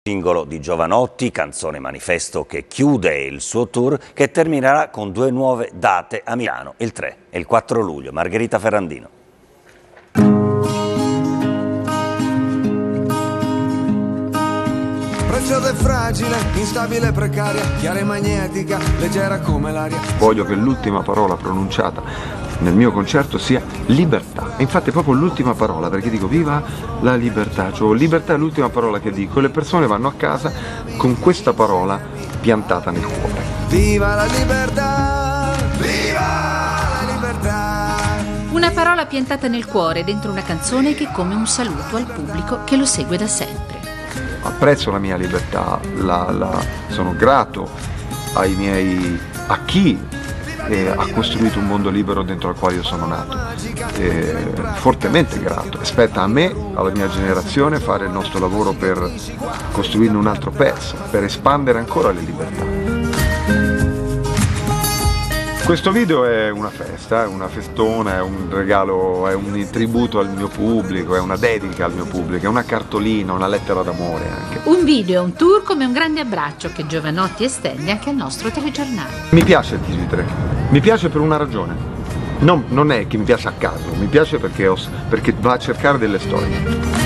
Singolo di Jovanotti, canzone manifesto che chiude il suo tour, che terminerà con 2 nuove date a Milano, il 3 e il 4 luglio. Margherita Ferrandino. Preziosa e fragile, instabile e precaria, chiara e magnetica, leggera come l'aria. Voglio che l'ultima parola pronunciata nel mio concerto sia libertà. E infatti è proprio l'ultima parola, perché dico viva la libertà, cioè libertà è l'ultima parola che dico e le persone vanno a casa con questa parola piantata nel cuore. Viva la libertà! Viva la libertà! Una parola piantata nel cuore dentro una canzone che è come un saluto al pubblico che lo segue da sempre. Apprezzo la mia libertà, sono grato a chi ha costruito un mondo libero dentro al quale io sono nato, fortemente grato. Spetta a me, alla mia generazione, fare il nostro lavoro per costruirne un altro pezzo, per espandere ancora le libertà. Questo video è una festa, è una festona, è un regalo, è un tributo al mio pubblico, è una dedica al mio pubblico, è una cartolina, una lettera d'amore anche. Un video e un tour come un grande abbraccio che Jovanotti estende anche al nostro telegiornale. Mi piace il TG3, mi piace per una ragione. Non è che mi piace a caso, mi piace perché va a cercare delle storie.